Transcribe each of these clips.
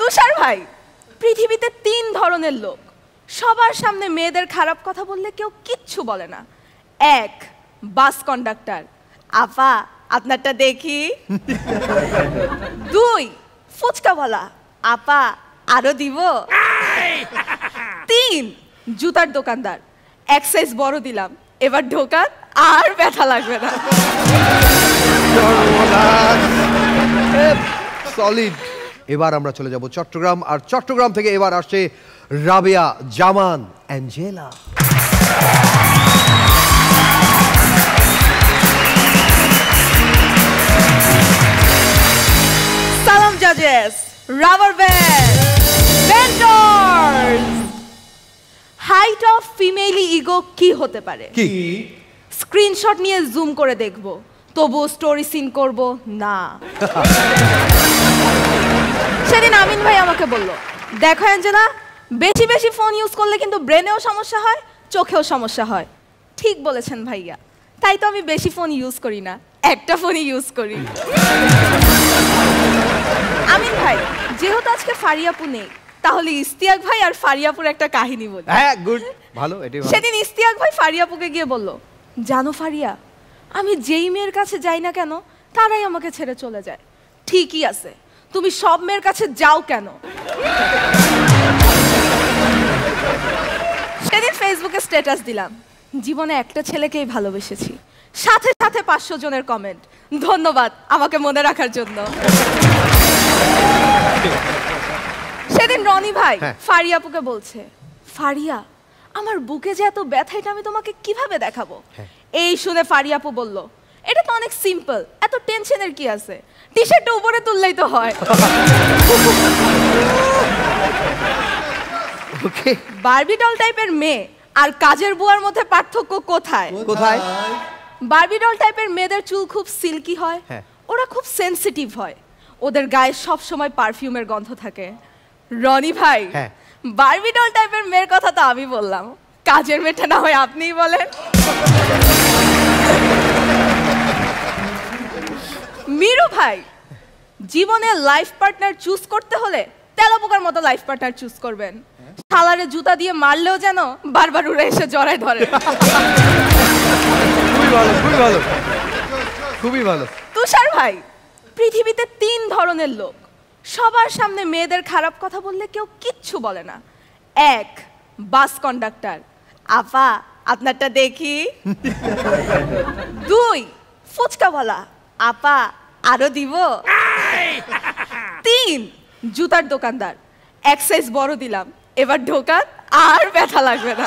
তুষার ভাই, পৃথিবীতে 3 ধরনের লোক। সবার সামনে মেয়েদের খারাপ কথা বললে কেউ কিচ্ছু বলে না। 1, বাস কন্ডাক্টর, আপা আপনারটা দেখি। 2, ফুচকাওয়ালা, আপা আরো দিব। 3, জুতার দোকানদার, এক সাইজ বড় দিলাম, এবার ঢোকান আর ব্যথা লাগবে না। সলিড। এবার আমরা চলে যাব চট্টগ্রাম, আর চট্টগ্রাম থেকে এবার আসছে রাবেয়া জামান অ্যাঞ্জেলা। সালাম জাজেস, rubber band, vendors. Height of family ego কি হতে পারে? কি? স্ক্রিনশট নিয়ে জুম করে দেখব, তবু স্টোরি সিন করব না। সেদিন আমিন ভাই আমাকে বলল, দেখো অ্যাঞ্জেলা, বেশি বেশি ফোন ইউজ করলে কিন্তু ব্রেনেও সমস্যা হয়, চোখেও সমস্যা হয়। ঠিক বলেছেন ভাইয়া, তাই তো আমি বেশি ফোন ইউজ করি না, একটা ফোনই ইউজ করি। আমিন ভাই, যেহেতু আজকে ফারিয়াপু নেই, তাহলে ইস্তিয়াক ভাই আর ফারিয়াপুর একটা কাহিনী বলি। হ্যাঁ, গুড, ভালো, এটাই ভালো। সেদিন ইস্তিয়াক ভাই ফারিয়াপুকে গিয়ে বলল, জানো ফারিয়া, আমি যেই মেয়ের কাছে যাই না কেন তারাই আমাকে ছেড়ে চলে যায়। ঠিকই আছে, তুমি সব মেয়ের কাছে যাও কেন? সেদিন ফেসবুকে স্ট্যাটাস দিলাম, জীবনে একটা ছেলেকেই ভালোবেসেছি, সাথে সাথে 500 জনের কমেন্ট, ধন্যবাদ আমাকে মনে রাখার জন্য। সেদিন রনি ভাই ফারিয়াপুকে বলছে, ফারিয়া আমার বুকে যে এত ব্যথা, এটা আমি তোমাকে কিভাবে দেখাবো? এই শুনে ফারিয়াপু বলল, এটা তো অনেক সিম্পল, এত টেনশনের কি আছে, টি শার্টটা উপরে তুললেই তো হয়। বারবি ডল টাইপের মেয়ে আর কাজের বুয়ার মধ্যে পার্থক্য কোথায়? কোথায়? বারবি ডল টাইপের মেয়েদের চুল খুব সিল্কি হয়, ওরা খুব সেনসিটিভ হয়, ওদের গায়ে সব সময় পারফিউমের গন্ধ থাকে। রনি ভাই, বারবি ডল টাইপের মেয়ের কথা তো আমি বললাম, কাজের মেয়েটা না হয় আপনিই বলেন। মিরু ভাই, জীবনে লাইফ পার্টনার চুজ করতে হলে তেলাপোকার মতো লাইফ পার্টনার চুজ করবেন, শালারে জুতা দিয়ে মারলেও যেন বারবার উড়ে এসে জড়ায় ধরে। খুবই ভালো, খুবই ভালো, খুবই ভালো। তুষার ভাই, পৃথিবীতে 3 ধরনের লোক। সবার সামনে মেয়েদের খারাপ কথা বললে কেউ কিচ্ছু বলে না। 1, বাস কন্ডাক্টর, আপা আপনারটা দেখি। 2, ফুচকাওয়ালা, আপা আরো দিব। 3, জুতার দোকানদার, এক সাইজ বড় দিলাম, এবার ঢোকান আর ব্যথা লাগবে না।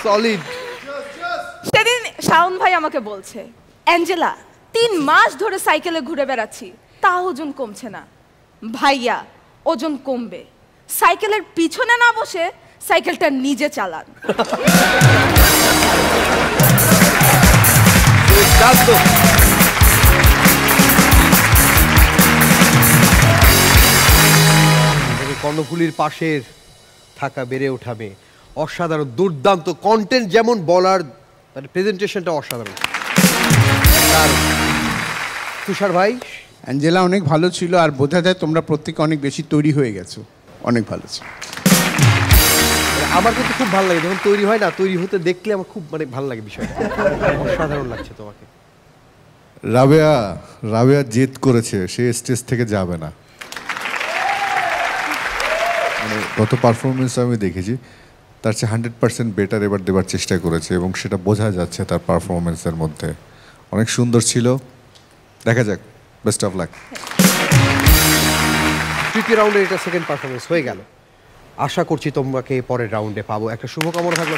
সলিড। সেদিন শাওন ভাই আমাকে বলছে, অ্যাঞ্জেলা 3 মাস ধরে সাইকেলে ঘুরে বেড়াচ্ছি, তা ওজন কমছে না। ভাইয়া, ওজন কমবে, সাইকেলের পিছনে না বসে সাইকেলটা নিজে চালান। কর্ণফুলীর পাশের থাকা বেড়ে ওঠাবে, অসাধারণ, দুর্দান্ত কন্টেন্ট, যেমন বলার প্রেজেন্টেশনটা অসাধারণ। তুষার ভাই, অ্যাঞ্জেলা অনেক ভালো ছিল, আর বোঝা যায় তোমরা প্রত্যেকে অনেক বেশি তৈরি হয়ে গেছো, অনেক ভালো ছিল। আমার কিন্তু খুব ভালো লাগে যখন তৈরি হয় না, তৈরি হতে দেখলে আমার খুব ভালো লাগে বিষয়টা, অসাধারণ লাগছে তোমাকে। রাবেয়া জেদ করেছে, সে স্টেজ থেকে যাবে না। গত পারফরমেন্স আমি দেখেছি, তার চেয়ে 100% বেটার এবার দেবার চেষ্টা করেছে, এবং সেটা বোঝা যাচ্ছে তার পারফরমেন্সের মধ্যে। অনেক সুন্দর ছিল, দেখা যাক, বেস্ট অফ লাক। তৃতীয় রাউন্ডে এটা সেকেন্ড পারফরমেন্স হয়ে গেল, আশা করছি তোমাকে পরের রাউন্ডে পাবো। একটা শুভকামনা থাকলো।